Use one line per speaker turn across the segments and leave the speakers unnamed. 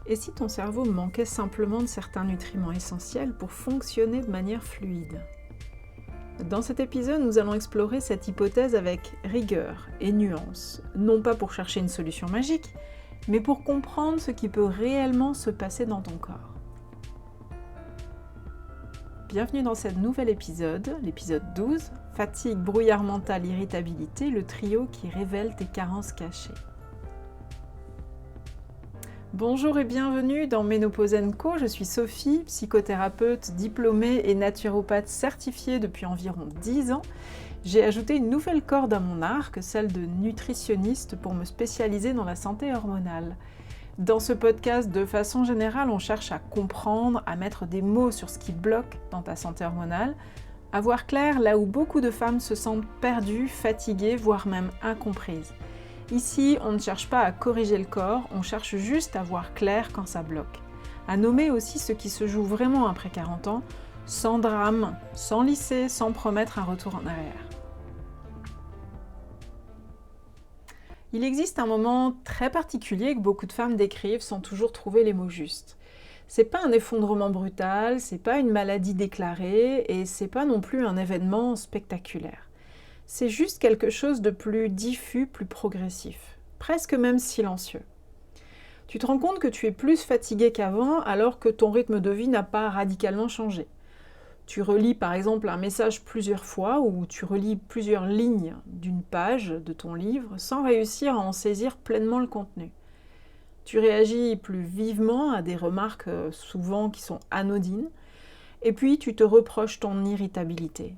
Et si ton cerveau manquait simplement de certains nutriments essentiels pour fonctionner de manière fluide? Dans cet épisode, nous allons explorer cette hypothèse avec rigueur et nuance, non pas pour chercher une solution magique, mais pour comprendre ce qui peut réellement se passer dans ton corps. Bienvenue dans ce nouvel épisode, l'épisode 12, fatigue, brouillard mental, irritabilité, le trio qui révèle tes carences cachées. Bonjour et bienvenue dans Ménopause & Co. Je suis Sophie, psychothérapeute diplômée et naturopathe certifiée depuis environ 10 ans. J'ai ajouté une nouvelle corde à mon arc, celle de nutritionniste, pour me spécialiser dans la santé hormonale. Dans ce podcast, de façon générale, on cherche à comprendre, à mettre des mots sur ce qui bloque dans ta santé hormonale, à voir clair là où beaucoup de femmes se sentent perdues, fatiguées, voire même incomprises. Ici, on ne cherche pas à corriger le corps, on cherche juste à voir clair quand ça bloque. À nommer aussi ce qui se joue vraiment après 40 ans, sans drame, sans lisser, sans promettre un retour en arrière. Il existe un moment très particulier que beaucoup de femmes décrivent sans toujours trouver les mots justes. C'est pas un effondrement brutal, c'est pas une maladie déclarée et c'est pas non plus un événement spectaculaire. C'est juste quelque chose de plus diffus, plus progressif, presque même silencieux. Tu te rends compte que tu es plus fatigué qu'avant alors que ton rythme de vie n'a pas radicalement changé. Tu relis par exemple un message plusieurs fois ou tu relis plusieurs lignes d'une page de ton livre sans réussir à en saisir pleinement le contenu. Tu réagis plus vivement à des remarques souvent qui sont anodines et puis tu te reproches ton irritabilité.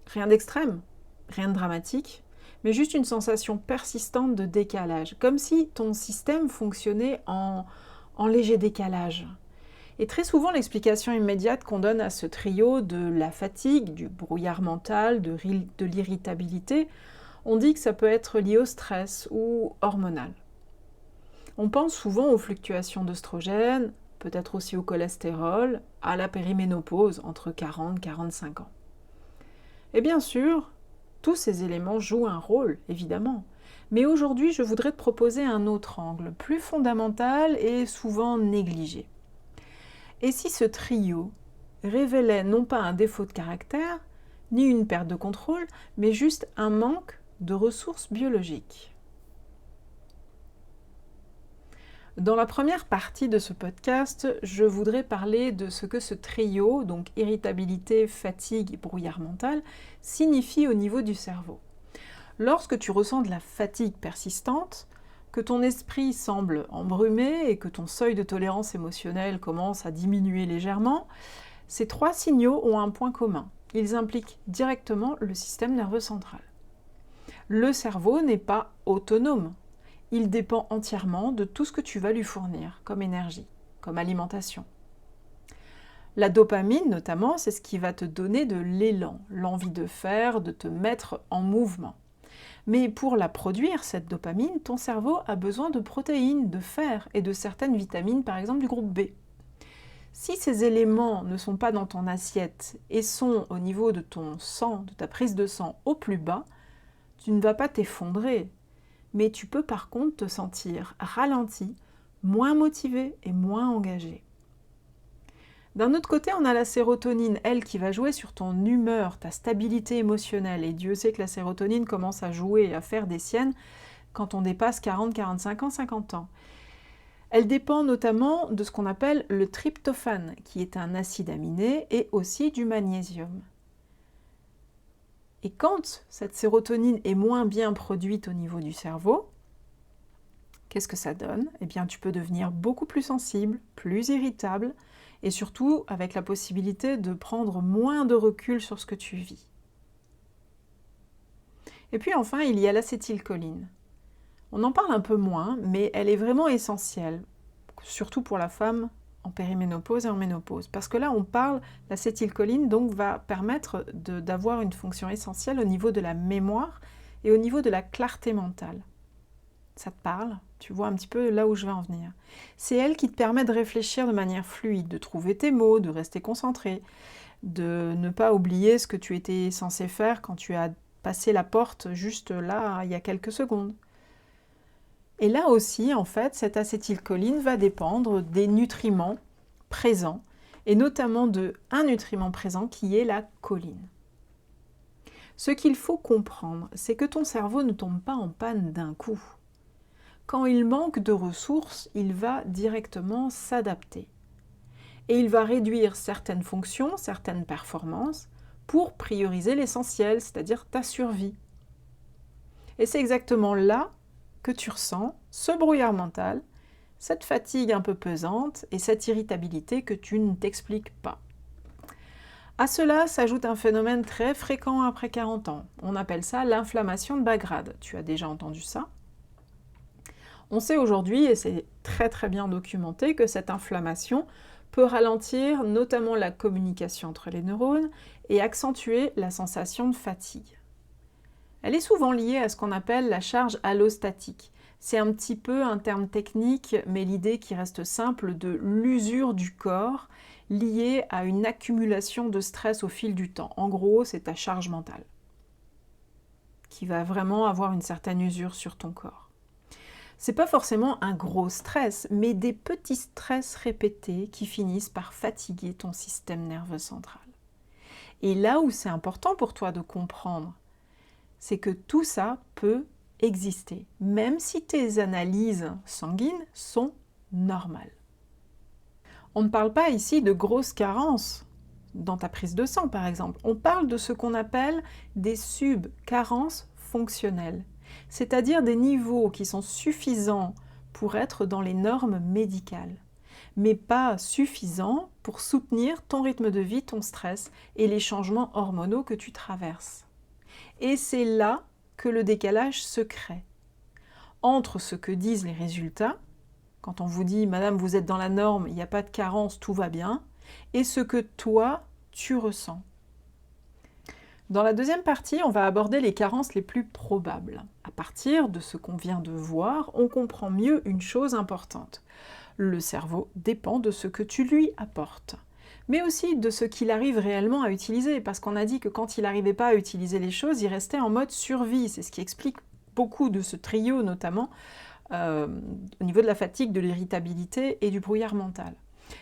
Rien d'extrême. Rien de dramatique, mais juste une sensation persistante de décalage, comme si ton système fonctionnait en léger décalage. Et très souvent, l'explication immédiate qu'on donne à ce trio de la fatigue, du brouillard mental, de l'irritabilité, on dit que ça peut être lié au stress ou hormonal. On pense souvent aux fluctuations d'œstrogènes, peut-être aussi au cholestérol, à la périménopause entre 40 et 45 ans. Et bien sûr, tous ces éléments jouent un rôle, évidemment. Mais aujourd'hui, je voudrais te proposer un autre angle, plus fondamental et souvent négligé. Et si ce trio révélait non pas un défaut de caractère, ni une perte de contrôle, mais juste un manque de ressources biologiques? Dans la première partie de ce podcast, je voudrais parler de ce que ce trio, donc irritabilité, fatigue et brouillard mental, signifie au niveau du cerveau. Lorsque tu ressens de la fatigue persistante, que ton esprit semble embrumé et que ton seuil de tolérance émotionnelle commence à diminuer légèrement, ces trois signaux ont un point commun. Ils impliquent directement le système nerveux central. Le cerveau n'est pas autonome. Il dépend entièrement de tout ce que tu vas lui fournir comme énergie, comme alimentation. La dopamine, notamment, c'est ce qui va te donner de l'élan, l'envie de faire, de te mettre en mouvement. Mais pour la produire, cette dopamine, ton cerveau a besoin de protéines, de fer et de certaines vitamines, par exemple du groupe B. Si ces éléments ne sont pas dans ton assiette et sont au niveau de ton sang, de ta prise de sang au plus bas, tu ne vas pas t'effondrer. Mais tu peux par contre te sentir ralenti, moins motivé et moins engagé. D'un autre côté, on a la sérotonine, elle, qui va jouer sur ton humeur, ta stabilité émotionnelle. Et Dieu sait que la sérotonine commence à jouer et à faire des siennes quand on dépasse 40, 45 ans, 50 ans. Elle dépend notamment de ce qu'on appelle le tryptophane, qui est un acide aminé, et aussi du magnésium. Et quand cette sérotonine est moins bien produite au niveau du cerveau, qu'est-ce que ça donne? Eh bien, tu peux devenir beaucoup plus sensible, plus irritable, et surtout avec la possibilité de prendre moins de recul sur ce que tu vis. Et puis enfin, il y a l'acétylcholine. On en parle un peu moins, mais elle est vraiment essentielle, surtout pour la femme en périménopause et en ménopause. Parce que là, on parle, l'acétylcholine donc va permettre d'avoir une fonction essentielle au niveau de la mémoire et au niveau de la clarté mentale. Ça te parle? Tu vois un petit peu là où je vais en venir. C'est elle qui te permet de réfléchir de manière fluide, de trouver tes mots, de rester concentré, de ne pas oublier ce que tu étais censé faire quand tu as passé la porte juste là, il y a quelques secondes. Et là aussi, en fait, cette acétylcholine va dépendre des nutriments présents, et notamment de un nutriment présent qui est la choline. Ce qu'il faut comprendre, c'est que ton cerveau ne tombe pas en panne d'un coup. Quand il manque de ressources, il va directement s'adapter. Et il va réduire certaines fonctions, certaines performances, pour prioriser l'essentiel, c'est-à-dire ta survie. Et c'est exactement là que tu ressens ce brouillard mental, cette fatigue un peu pesante et cette irritabilité que tu ne t'expliques pas. À cela s'ajoute un phénomène très fréquent après 40 ans. On appelle ça l'inflammation de bas grade. Tu as déjà entendu ça? On sait aujourd'hui, et c'est très très bien documenté, que cette inflammation peut ralentir notamment la communication entre les neurones et accentuer la sensation de fatigue. Elle est souvent liée à ce qu'on appelle la charge allostatique. C'est un petit peu un terme technique, mais l'idée qui reste simple de l'usure du corps liée à une accumulation de stress au fil du temps. En gros, c'est ta charge mentale qui va vraiment avoir une certaine usure sur ton corps. C'est pas forcément un gros stress, mais des petits stress répétés qui finissent par fatiguer ton système nerveux central. Et là où c'est important pour toi de comprendre, c'est que tout ça peut exister, même si tes analyses sanguines sont normales. On ne parle pas ici de grosses carences dans ta prise de sang, par exemple. On parle de ce qu'on appelle des subcarences fonctionnelles, c'est-à-dire des niveaux qui sont suffisants pour être dans les normes médicales, mais pas suffisants pour soutenir ton rythme de vie, ton stress et les changements hormonaux que tu traverses. Et c'est là que le décalage se crée entre ce que disent les résultats, quand on vous dit « Madame, vous êtes dans la norme, il n'y a pas de carence, tout va bien », et ce que toi, tu ressens. Dans la deuxième partie, on va aborder les carences les plus probables. À partir de ce qu'on vient de voir, on comprend mieux une chose importante. Le cerveau dépend de ce que tu lui apportes, mais aussi de ce qu'il arrive réellement à utiliser, parce qu'on a dit que quand il n'arrivait pas à utiliser les choses, il restait en mode survie. C'est ce qui explique beaucoup de ce trio, notamment au niveau de la fatigue, de l'irritabilité et du brouillard mental.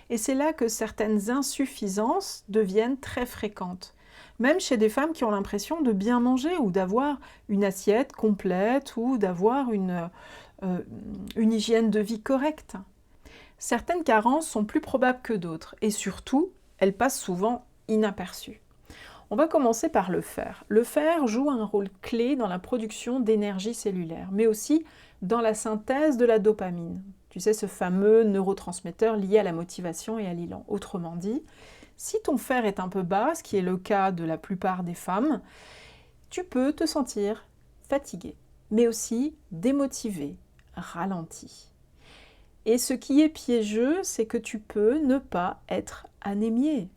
Et c'est là que certaines insuffisances deviennent très fréquentes, même chez des femmes qui ont l'impression de bien manger ou d'avoir une assiette complète ou d'avoir une hygiène de vie correcte. Certaines carences sont plus probables que d'autres et surtout, elles passent souvent inaperçues. On va commencer par le fer. Le fer joue un rôle clé dans la production d'énergie cellulaire, mais aussi dans la synthèse de la dopamine. Tu sais, ce fameux neurotransmetteur lié à la motivation et à l'élan. Autrement dit, si ton fer est un peu bas, ce qui est le cas de la plupart des femmes, tu peux te sentir fatigué, mais aussi démotivé, ralenti. Et ce qui est piégeux, c'est que tu peux ne pas être anémié.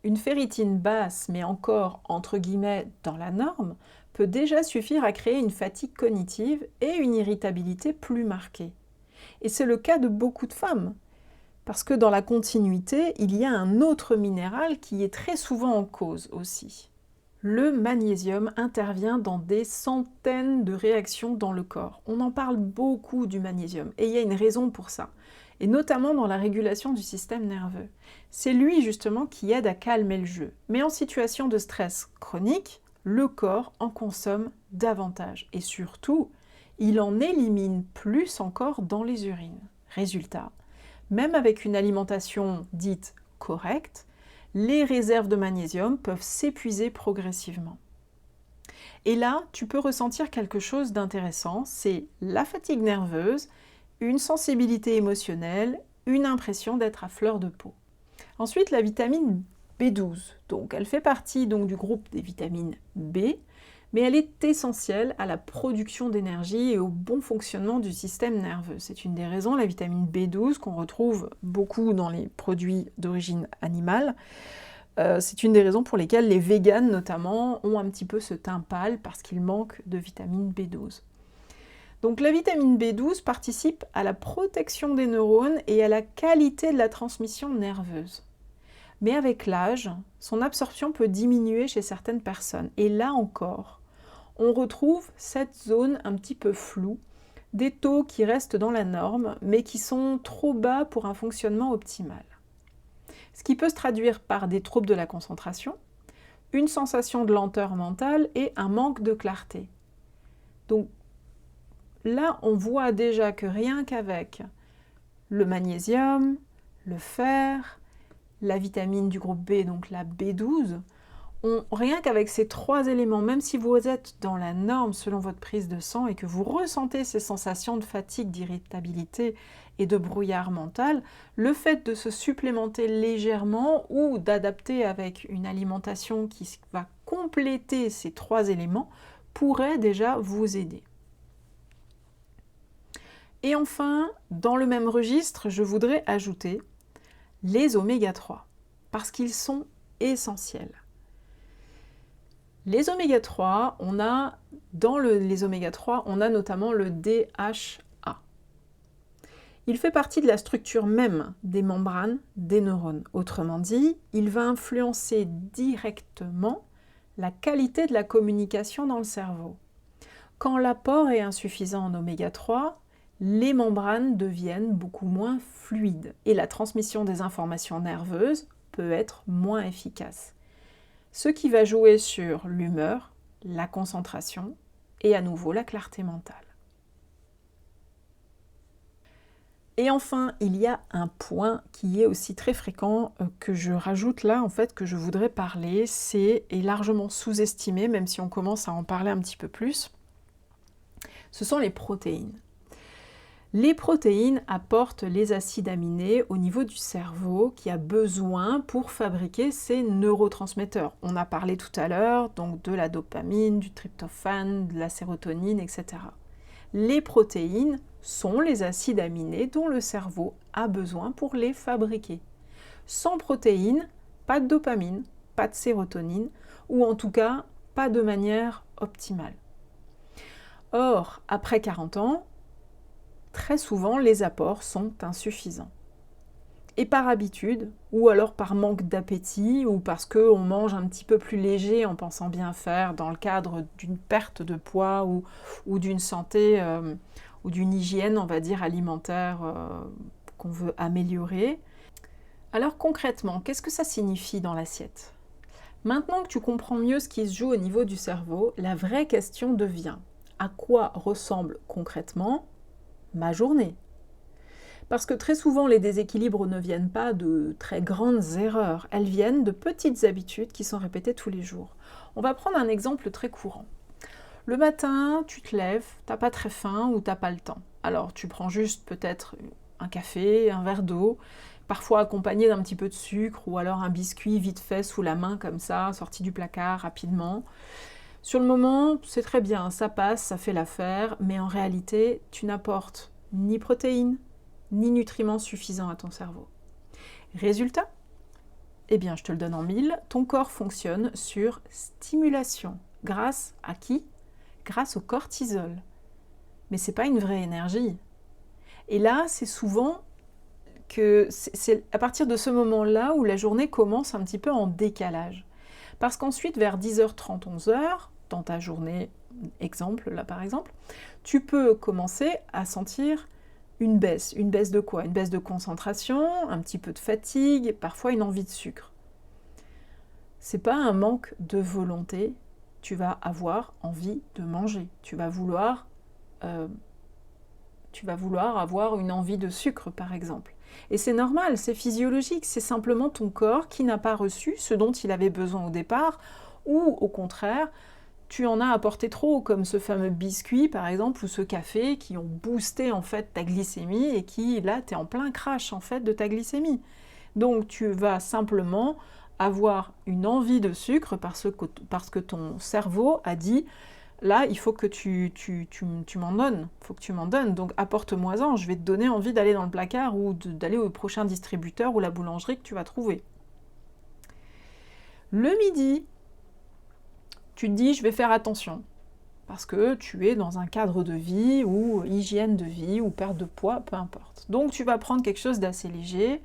Une ferritine basse, mais encore entre guillemets dans la norme, peut déjà suffire à créer une fatigue cognitive et une irritabilité plus marquée. Et c'est le cas de beaucoup de femmes, parce que dans la continuité, il y a un autre minéral qui est très souvent en cause aussi. Le magnésium intervient dans des centaines de réactions dans le corps. On en parle beaucoup du magnésium, et il y a une raison pour ça, et notamment dans la régulation du système nerveux. C'est lui justement qui aide à calmer le jeu. Mais en situation de stress chronique, le corps en consomme davantage, et surtout, il en élimine plus encore dans les urines. Résultat, même avec une alimentation dite correcte, les réserves de magnésium peuvent s'épuiser progressivement. Et là, tu peux ressentir quelque chose d'intéressant, c'est la fatigue nerveuse, une sensibilité émotionnelle, une impression d'être à fleur de peau. Ensuite, la vitamine B12. Donc, elle fait partie du groupe des vitamines B, mais elle est essentielle à la production d'énergie et au bon fonctionnement du système nerveux. C'est une des raisons, la vitamine B12, qu'on retrouve beaucoup dans les produits d'origine animale, c'est une des raisons pour lesquelles les véganes, notamment, ont un petit peu ce teint pâle parce qu'il manque de vitamine B12. Donc la vitamine B12 participe à la protection des neurones et à la qualité de la transmission nerveuse. Mais avec l'âge, son absorption peut diminuer chez certaines personnes. Et là encore, on retrouve cette zone un petit peu floue des taux qui restent dans la norme, mais qui sont trop bas pour un fonctionnement optimal. Ce qui peut se traduire par des troubles de la concentration, une sensation de lenteur mentale et un manque de clarté. Donc là, on voit déjà que rien qu'avec le magnésium, le fer, la vitamine du groupe B, donc la B12, rien qu'avec ces 3 éléments, même si vous êtes dans la norme selon votre prise de sang et que vous ressentez ces sensations de fatigue, d'irritabilité et de brouillard mental, le fait de se supplémenter légèrement ou d'adapter avec une alimentation qui va compléter ces 3 éléments pourrait déjà vous aider. Et enfin, dans le même registre, je voudrais ajouter les oméga 3, parce qu'ils sont essentiels. Les oméga 3, les oméga 3, on a notamment le DHA. Il fait partie de la structure même des membranes des neurones. Autrement dit, il va influencer directement la qualité de la communication dans le cerveau. Quand l'apport est insuffisant en oméga 3, les membranes deviennent beaucoup moins fluides et la transmission des informations nerveuses peut être moins efficace. Ce qui va jouer sur l'humeur, la concentration et à nouveau la clarté mentale. Et enfin, il y a un point qui est aussi très fréquent que je rajoute là, en fait, que je voudrais parler, est largement sous-estimé, même si on commence à en parler un petit peu plus. Ce sont les protéines. Les protéines apportent les acides aminés au niveau du cerveau qui a besoin pour fabriquer ces neurotransmetteurs. On a parlé tout à l'heure donc de la dopamine, du tryptophane, de la sérotonine, etc. Les protéines sont les acides aminés dont le cerveau a besoin pour les fabriquer. Sans protéines, pas de dopamine, pas de sérotonine, ou en tout cas pas de manière optimale. Or, après 40 ans, très souvent, les apports sont insuffisants. Et par habitude, ou alors par manque d'appétit, ou parce qu'on mange un petit peu plus léger en pensant bien faire dans le cadre d'une perte de poids ou d'une santé ou d'une hygiène, on va dire, alimentaire qu'on veut améliorer. Alors concrètement, qu'est-ce que ça signifie dans l'assiette ? Maintenant que tu comprends mieux ce qui se joue au niveau du cerveau, la vraie question devient à quoi ressemble concrètement ma journée. Parce que très souvent, les déséquilibres ne viennent pas de très grandes erreurs, elles viennent de petites habitudes qui sont répétées tous les jours. On va prendre un exemple très courant. Le matin, tu te lèves, t'as pas très faim ou t'as pas le temps. Alors tu prends juste peut-être un café, un verre d'eau, parfois accompagné d'un petit peu de sucre ou alors un biscuit vite fait sous la main comme ça, sorti du placard rapidement. Sur le moment, c'est très bien, ça passe, ça fait l'affaire, mais en réalité, tu n'apportes ni protéines, ni nutriments suffisants à ton cerveau. Résultat ? Eh bien, je te le donne en 1000, ton corps fonctionne sur stimulation. Grâce à qui ? Grâce au cortisol. Mais ce n'est pas une vraie énergie. Et là, c'est souvent que c'est à partir de ce moment-là où la journée commence un petit peu en décalage. Parce qu'ensuite, vers 10h30, 11h, dans ta journée, exemple, là par exemple, tu peux commencer à sentir une baisse. Une baisse de quoi ? Une baisse de concentration, un petit peu de fatigue, parfois une envie de sucre. C'est pas un manque de volonté, tu vas avoir envie de manger. Tu vas vouloir avoir une envie de sucre, par exemple. Et c'est normal, c'est physiologique, c'est simplement ton corps qui n'a pas reçu ce dont il avait besoin au départ, ou au contraire, tu en as apporté trop, comme ce fameux biscuit par exemple, ou ce café qui ont boosté en fait ta glycémie et qui, là, tu es en plein crash en fait de ta glycémie. Donc tu vas simplement avoir une envie de sucre parce que ton cerveau a dit là, il faut que tu m'en donnes, il faut que tu m'en donnes, donc apporte-moi-en, je vais te donner envie d'aller dans le placard ou d'aller au prochain distributeur ou la boulangerie que tu vas trouver. Le midi, tu te dis, je vais faire attention, parce que tu es dans un cadre de vie ou hygiène de vie ou perte de poids, peu importe. Donc tu vas prendre quelque chose d'assez léger,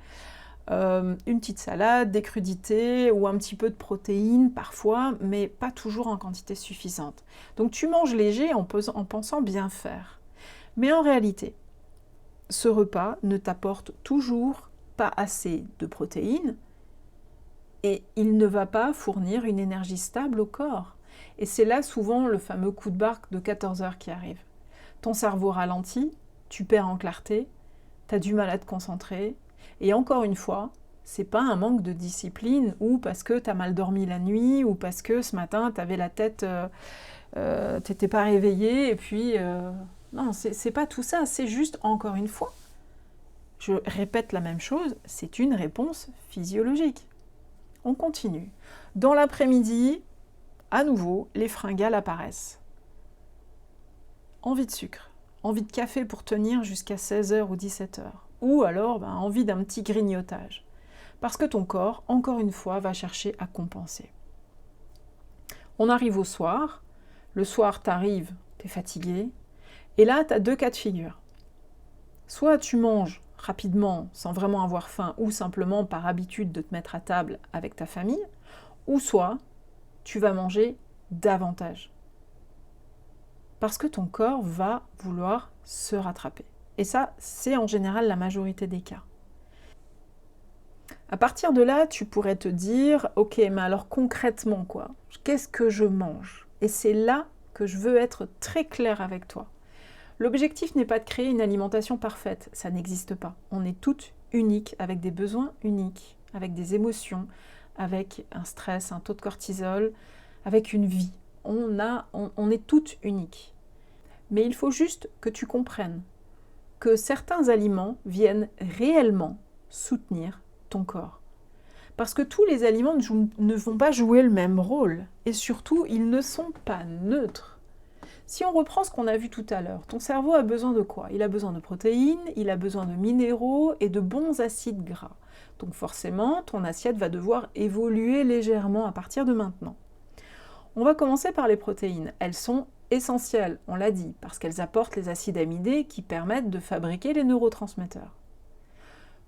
une petite salade, des crudités ou un petit peu de protéines parfois, mais pas toujours en quantité suffisante. Donc tu manges léger en pensant bien faire. Mais en réalité, ce repas ne t'apporte toujours pas assez de protéines et il ne va pas fournir une énergie stable au corps. Et c'est là souvent le fameux coup de barre de 14 heures qui arrive. Ton cerveau ralentit, tu perds en clarté, tu as du mal à te concentrer. Et encore une fois, c'est pas un manque de discipline ou parce que tu as mal dormi la nuit ou parce que ce matin tu avais la tête, t'étais pas réveillé et puis... non, c'est pas tout ça, c'est juste encore une fois. Je répète la même chose, c'est une réponse physiologique. On continue. Dans l'après-midi, à nouveau, les fringales apparaissent. Envie de sucre, envie de café pour tenir jusqu'à 16 h ou 17 h. Ou alors envie d'un petit grignotage. Parce que ton corps, encore une fois, va chercher à compenser. On arrive au soir. Le soir, t'arrives, t'es fatigué. Et là, t'as deux cas de figure. Soit tu manges rapidement, sans vraiment avoir faim, ou simplement par habitude de te mettre à table avec ta famille, ou soit tu vas manger davantage. Parce que ton corps va vouloir se rattraper. Et ça, c'est en général la majorité des cas. À partir de là, tu pourrais te dire, ok, mais alors concrètement quoi? Qu'est-ce que je mange? Et c'est là que je veux être très claire avec toi. L'objectif n'est pas de créer une alimentation parfaite, ça n'existe pas. On est toutes uniques, avec des besoins uniques, avec des émotions, avec un stress, un taux de cortisol, avec une vie. On est toutes uniques. Mais il faut juste que tu comprennes que certains aliments viennent réellement soutenir ton corps. Parce que tous les aliments ne vont pas jouer le même rôle. Et surtout, ils ne sont pas neutres. Si on reprend ce qu'on a vu tout à l'heure, ton cerveau a besoin de quoi? Il a besoin de protéines, il a besoin de minéraux et de bons acides gras. Donc forcément, ton assiette va devoir évoluer légèrement à partir de maintenant. On va commencer par les protéines. Elles sont essentielles, on l'a dit, parce qu'elles apportent les acides amidés qui permettent de fabriquer les neurotransmetteurs.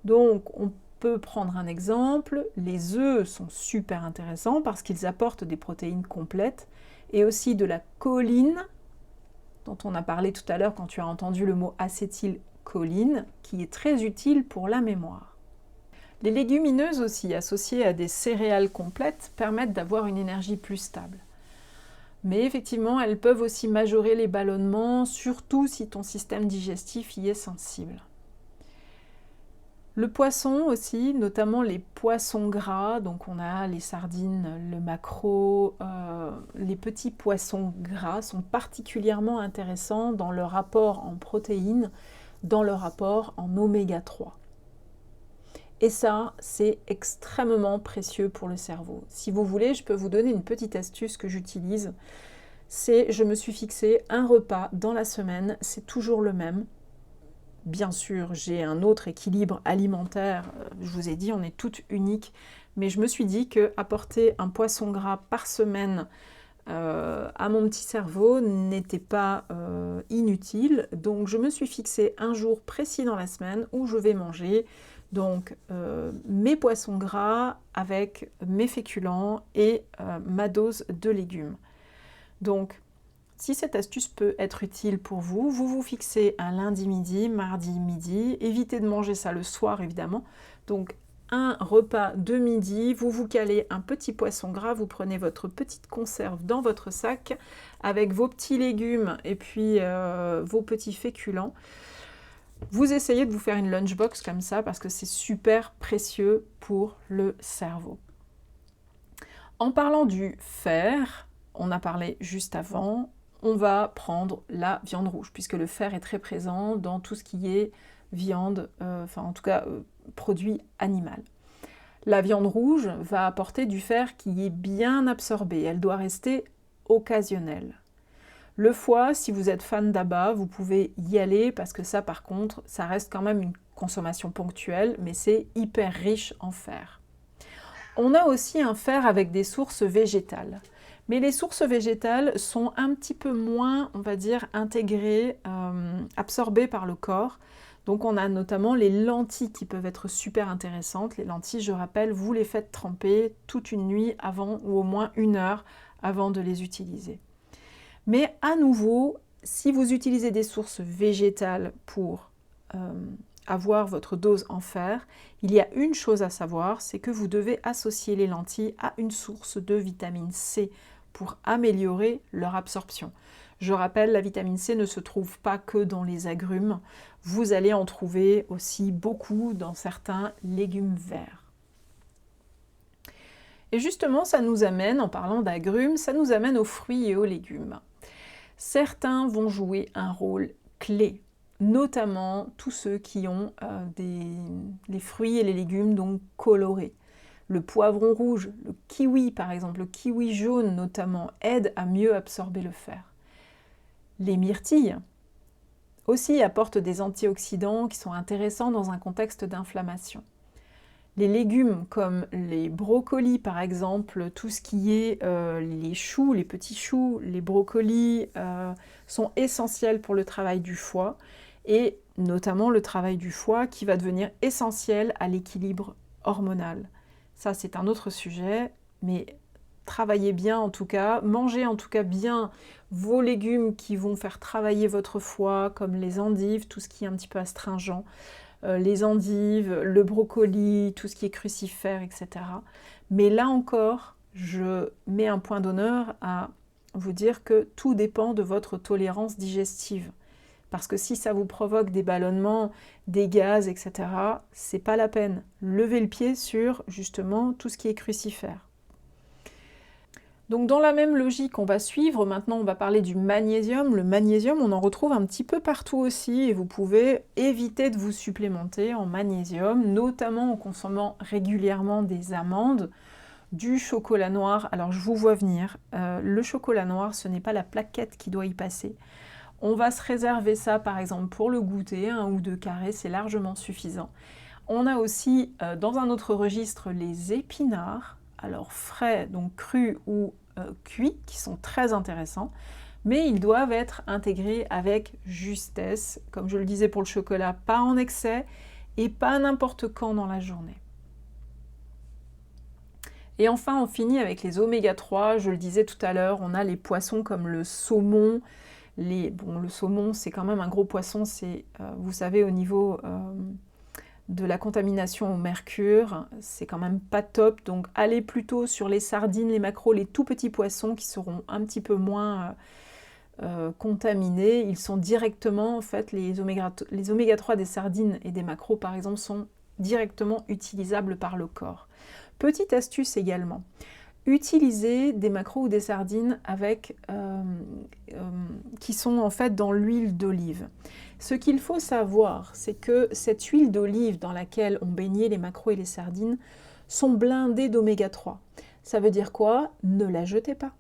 Donc on peut prendre un exemple, les œufs sont super intéressants parce qu'ils apportent des protéines complètes et aussi de la choline, dont on a parlé tout à l'heure quand tu as entendu le mot acétylcholine, qui est très utile pour la mémoire. Les légumineuses aussi, associées à des céréales complètes, permettent d'avoir une énergie plus stable. Mais effectivement, elles peuvent aussi majorer les ballonnements, surtout si ton système digestif y est sensible. Le poisson aussi, notamment les poissons gras, donc on a les sardines, le maquereau, les petits poissons gras sont particulièrement intéressants dans leur rapport en protéines, dans leur rapport en oméga 3. Et ça, c'est extrêmement précieux pour le cerveau. Si vous voulez, je peux vous donner une petite astuce que j'utilise. Je me suis fixé un repas dans la semaine, c'est toujours le même. Bien sûr, j'ai un autre équilibre alimentaire, je vous ai dit, on est toutes uniques, mais je me suis dit que apporter un poisson gras par semaine à mon petit cerveau n'était pas inutile, donc je me suis fixé un jour précis dans la semaine où je vais manger donc mes poissons gras avec mes féculents et ma dose de légumes. Donc, si cette astuce peut être utile pour vous, vous vous fixez un lundi midi, mardi midi, évitez de manger ça le soir évidemment. Donc un repas de midi, vous vous calez un petit poisson gras, vous prenez votre petite conserve dans votre sac avec vos petits légumes et puis vos petits féculents. Vous essayez de vous faire une lunchbox comme ça parce que c'est super précieux pour le cerveau. En parlant du fer, on a parlé juste avant, on va prendre la viande rouge, puisque le fer est très présent dans tout ce qui est viande, produit animal. La viande rouge va apporter du fer qui est bien absorbé, elle doit rester occasionnelle. Le foie, si vous êtes fan d'abats, vous pouvez y aller, parce que ça par contre, ça reste quand même une consommation ponctuelle, mais c'est hyper riche en fer. On a aussi un fer avec des sources végétales. Mais les sources végétales sont un petit peu moins, on va dire, intégrées, absorbées par le corps. Donc on a notamment les lentilles qui peuvent être super intéressantes. Les lentilles, je rappelle, vous les faites tremper toute une nuit avant ou au moins 1 heure avant de les utiliser. Mais à nouveau, si vous utilisez des sources végétales pour avoir votre dose en fer, il y a une chose à savoir, c'est que vous devez associer les lentilles à une source de vitamine C pour améliorer leur absorption. Je rappelle, la vitamine C ne se trouve pas que dans les agrumes, vous allez en trouver aussi beaucoup dans certains légumes verts. Et justement, ça nous amène, en parlant d'agrumes, ça nous amène aux fruits et aux légumes. Certains vont jouer un rôle clé, notamment tous ceux qui ont les fruits et les légumes donc colorés. Le poivron rouge, le kiwi par exemple, le kiwi jaune notamment, aide à mieux absorber le fer. Les myrtilles aussi apportent des antioxydants qui sont intéressants dans un contexte d'inflammation. Les légumes comme les brocolis par exemple, tout ce qui est les choux, les petits choux, les brocolis sont essentiels pour le travail du foie et notamment le travail du foie qui va devenir essentiel à l'équilibre hormonal. Ça c'est un autre sujet, mais travaillez bien en tout cas, mangez en tout cas bien vos légumes qui vont faire travailler votre foie comme les endives, tout ce qui est un petit peu astringent. Les endives, le brocoli, tout ce qui est crucifère, etc. Mais là encore, je mets un point d'honneur à vous dire que tout dépend de votre tolérance digestive. Parce que si ça vous provoque des ballonnements, des gaz, etc., c'est pas la peine. Levez le pied sur justement tout ce qui est crucifère. Donc dans la même logique, on va suivre, maintenant on va parler du magnésium. Le magnésium, on en retrouve un petit peu partout aussi et vous pouvez éviter de vous supplémenter en magnésium, notamment en consommant régulièrement des amandes, du chocolat noir. Alors je vous vois venir, le chocolat noir, ce n'est pas la plaquette qui doit y passer. On va se réserver ça par exemple pour le goûter, 1 ou 2 carrés, c'est largement suffisant. On a aussi dans un autre registre les épinards, alors frais, donc crus ou cuits, qui sont très intéressants, mais ils doivent être intégrés avec justesse, comme je le disais pour le chocolat, pas en excès et pas n'importe quand dans la journée. Et enfin, on finit avec les oméga 3, je le disais tout à l'heure, on a les poissons comme le saumon. Le saumon, c'est quand même un gros poisson, c'est, vous savez, au niveau de la contamination au mercure, c'est quand même pas top, donc allez plutôt sur les sardines, les maquereaux, les tout petits poissons qui seront un petit peu moins contaminés. Ils sont directement, en fait, les oméga 3 des sardines et des maquereaux par exemple sont directement utilisables par le corps. Petite astuce également, utilisez des maquereaux ou des sardines qui sont en fait dans l'huile d'olive. Ce qu'il faut savoir, c'est que cette huile d'olive dans laquelle ont baigné les maquereaux et les sardines sont blindées d'oméga 3. Ça veut dire quoi? Ne la jetez pas.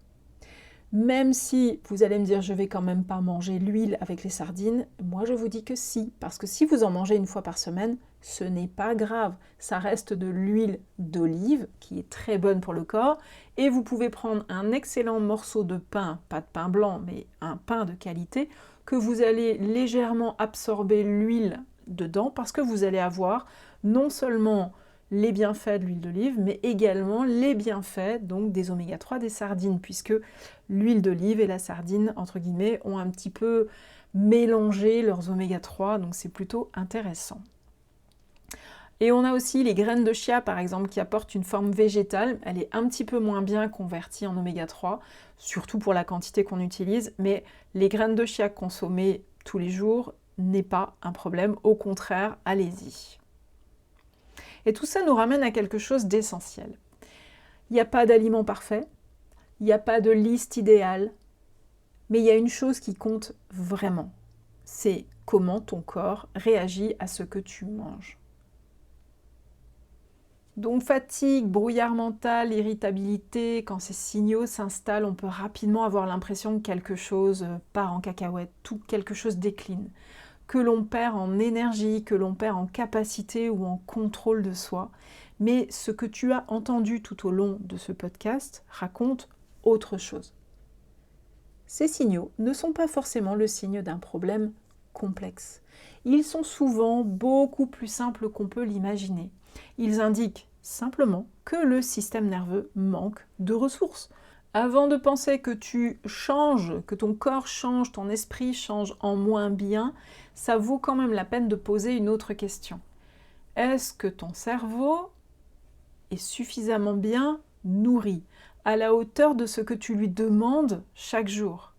Même si vous allez me dire je vais quand même pas manger l'huile avec les sardines, moi je vous dis que si, parce que si vous en mangez une fois par semaine, ce n'est pas grave, ça reste de l'huile d'olive qui est très bonne pour le corps et vous pouvez prendre un excellent morceau de pain, pas de pain blanc mais un pain de qualité que vous allez légèrement absorber l'huile dedans parce que vous allez avoir non seulement les bienfaits de l'huile d'olive, mais également les bienfaits donc des oméga 3 des sardines, puisque l'huile d'olive et la sardine, entre guillemets, ont un petit peu mélangé leurs oméga 3, donc c'est plutôt intéressant. Et on a aussi les graines de chia, par exemple, qui apportent une forme végétale. Elle est un petit peu moins bien convertie en oméga 3, surtout pour la quantité qu'on utilise, mais les graines de chia consommées tous les jours n'est pas un problème, au contraire, allez-y. Et tout ça nous ramène à quelque chose d'essentiel. Il n'y a pas d'aliment parfait, il n'y a pas de liste idéale, mais il y a une chose qui compte vraiment, c'est comment ton corps réagit à ce que tu manges. Donc fatigue, brouillard mental, irritabilité, quand ces signaux s'installent, on peut rapidement avoir l'impression que quelque chose part en cacahuète, quelque chose décline, que l'on perd en énergie, que l'on perd en capacité ou en contrôle de soi. Mais ce que tu as entendu tout au long de ce podcast raconte autre chose. Ces signaux ne sont pas forcément le signe d'un problème complexe. Ils sont souvent beaucoup plus simples qu'on peut l'imaginer. Ils indiquent simplement que le système nerveux manque de ressources. Avant de penser que tu changes, que ton corps change, ton esprit change en moins bien, ça vaut quand même la peine de poser une autre question. Est-ce que ton cerveau est suffisamment bien nourri, à la hauteur de ce que tu lui demandes chaque jour?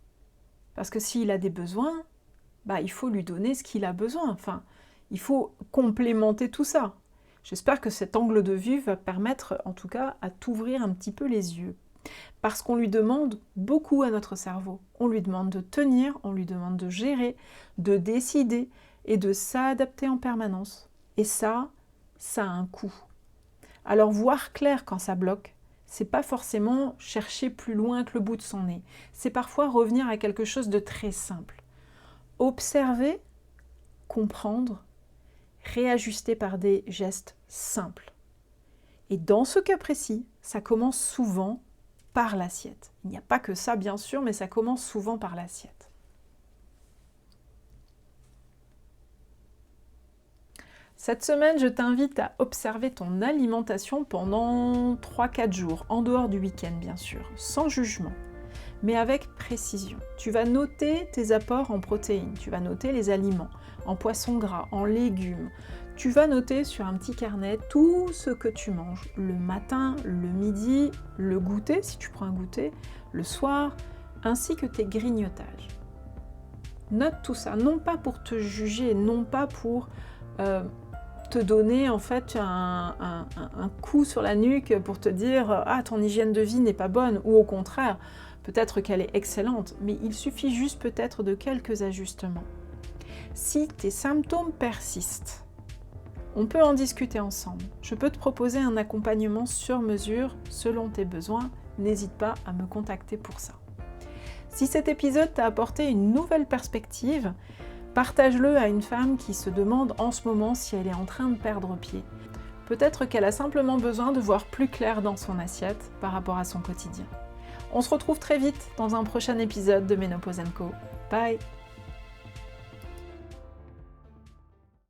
Parce que s'il a des besoins, il faut lui donner ce qu'il a besoin. Enfin, il faut complémenter tout ça. J'espère que cet angle de vue va permettre, en tout cas, à t'ouvrir un petit peu les yeux. Parce qu'on lui demande beaucoup à notre cerveau. On lui demande de tenir, on lui demande de gérer, de décider et de s'adapter en permanence. Et ça a un coût. Alors voir clair quand ça bloque, c'est pas forcément chercher plus loin que le bout de son nez. C'est parfois revenir à quelque chose de très simple. Observer, comprendre, réajuster par des gestes simples. Et dans ce cas précis, ça commence souvent par l'assiette. Il n'y a pas que ça, bien sûr, mais ça commence souvent par l'assiette. Cette semaine, je t'invite à observer ton alimentation pendant 3-4 jours, en dehors du week-end, bien sûr, sans jugement, mais avec précision. Tu vas noter tes apports en protéines, tu vas noter les aliments, en poissons gras, en légumes. Tu vas noter sur un petit carnet tout ce que tu manges, le matin, le midi, le goûter, si tu prends un goûter, le soir, ainsi que tes grignotages. Note tout ça, non pas pour te juger, non pas pour te donner en fait un coup sur la nuque pour te dire « Ah, ton hygiène de vie n'est pas bonne » ou au contraire, peut-être qu'elle est excellente, mais il suffit juste peut-être de quelques ajustements. Si tes symptômes persistent, on peut en discuter ensemble. Je peux te proposer un accompagnement sur mesure selon tes besoins. N'hésite pas à me contacter pour ça. Si cet épisode t'a apporté une nouvelle perspective, partage-le à une femme qui se demande en ce moment si elle est en train de perdre pied. Peut-être qu'elle a simplement besoin de voir plus clair dans son assiette par rapport à son quotidien. On se retrouve très vite dans un prochain épisode de Ménopause & Co. Bye!